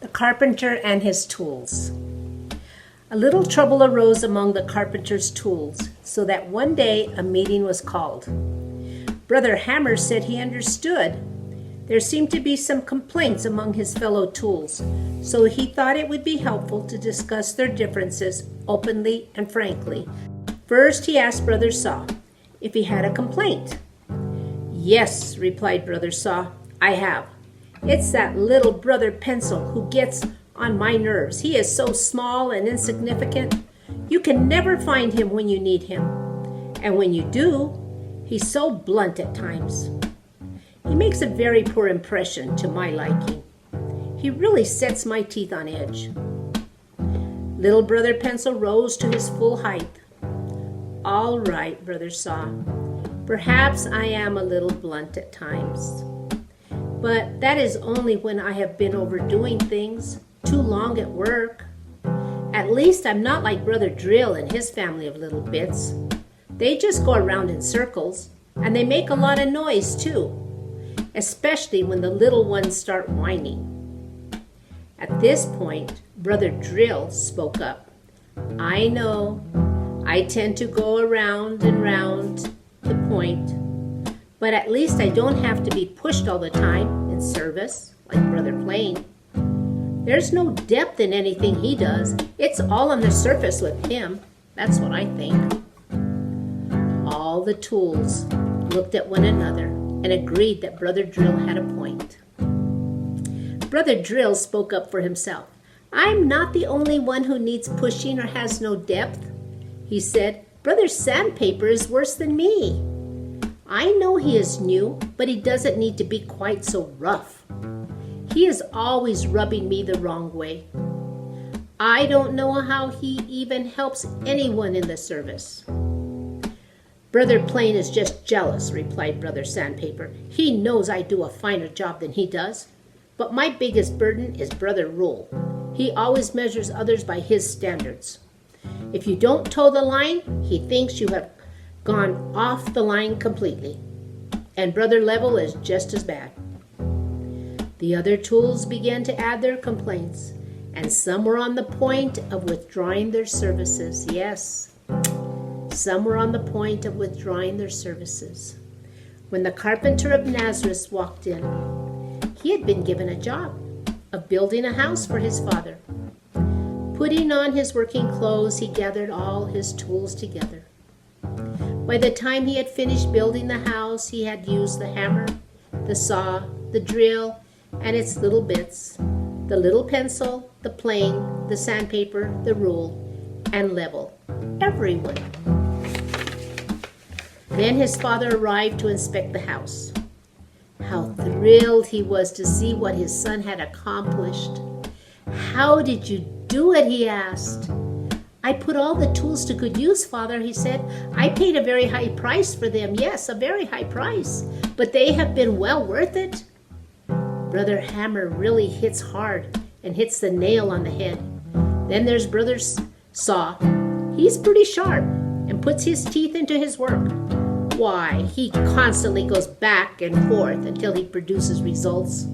The Carpenter and His Tools. A little trouble arose among the carpenter's tools, so that one day a meeting was called. Brother Hammer said he understood. There seemed to be some complaints among his fellow tools, so he thought it would be helpful to discuss their differences openly and frankly. First, he asked Brother Saw if he had a complaint. "Yes," replied Brother Saw, "I have. It's that little Brother Pencil who gets on my nerves. He is so small and insignificant. You can never find him when you need him. And when you do, he's so blunt at times. He makes a very poor impression to my liking. He really sets my teeth on edge." Little Brother Pencil rose to his full height. "All right, Brother Saw. Perhaps I am a little blunt at times. But that is only when I have been overdoing things, too long at work. At least I'm not like Brother Drill and his family of little bits. They just go around in circles, and they make a lot of noise too, especially when the little ones start whining." At this point, Brother Drill spoke up. "I know, I tend to go around and round the point, but at least I don't have to be pushed all the time in service like Brother Plain. There's no depth in anything he does. It's all on the surface with him. That's what I think." All the tools looked at one another and agreed that Brother Drill had a point. Brother Drill spoke up for himself. "I'm not the only one who needs pushing or has no depth," he said. "Brother Sandpaper is worse than me. I know he is new, but he doesn't need to be quite so rough. He is always rubbing me the wrong way. I don't know how he even helps anyone in the service." "Brother Plain is just jealous," replied Brother Sandpaper. "He knows I do a finer job than he does. But my biggest burden is Brother Rule. He always measures others by his standards. If you don't toe the line, he thinks you have gone off the line completely. And Brother Level is just as bad." The other tools began to add their complaints, and some were on the point of withdrawing their services. Yes, some were on the point of withdrawing their services. When the carpenter of Nazareth walked in, he had been given a job of building a house for his father. Putting on his working clothes, he gathered all his tools together. By the time he had finished building the house, he had used the hammer, the saw, the drill, and its little bits, the little pencil, the plane, the sandpaper, the rule, and level. Everyone. Then his father arrived to inspect the house. How thrilled he was to see what his son had accomplished. "How did you do it?" he asked. "I put all the tools to good use, Father," he said. "I paid a very high price for them. Yes, a very high price. But they have been well worth it." Brother Hammer really hits hard and hits the nail on the head. Then there's Brother Saw. He's pretty sharp and puts his teeth into his work. Why, he constantly goes back and forth until he produces results.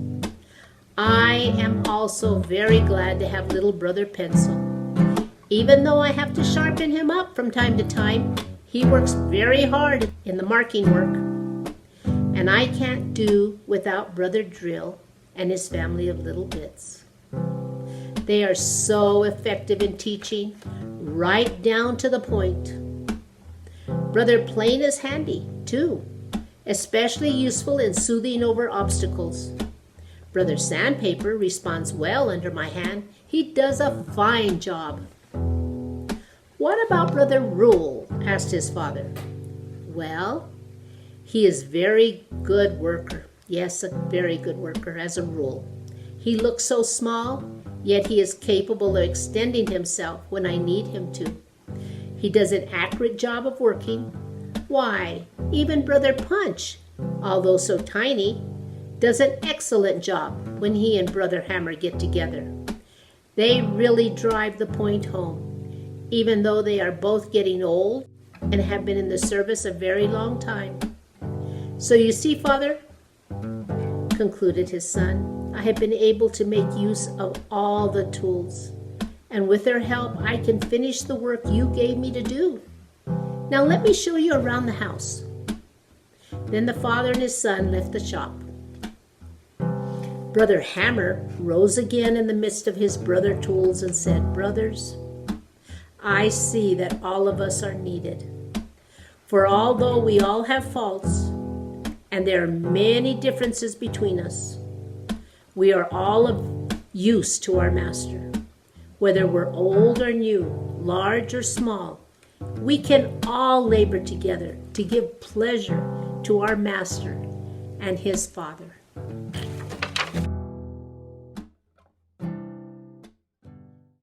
I am also very glad to have little Brother Pencil. Even though I have to sharpen him up from time to time, he works very hard in the marking work. And I can't do without Brother Drill and his family of little bits. They are so effective in teaching, right down to the point. Brother Plain is handy, too, especially useful in smoothing over obstacles. Brother Sandpaper responds well under my hand. He does a fine job. "What about Brother Rule?" asked his father. "Well, he is very good worker. Yes, a very good worker as a rule. He looks so small, yet he is capable of extending himself when I need him to. He does an accurate job of working. Why, even Brother Punch, although so tiny, does an excellent job when he and Brother Hammer get together. They really drive the point home, even though they are both getting old and have been in the service a very long time. So you see, Father," concluded his son, I have been able to make use of all the tools, and with their help, I can finish the work you gave me to do. Now let me show you around the house." Then the father and his son left the shop. Brother Hammer rose again in the midst of his brother tools and said, "Brothers, I see that all of us are needed. For although we all have faults, and there are many differences between us, we are all of use to our Master. Whether we're old or new, large or small, we can all labor together to give pleasure to our Master and his Father."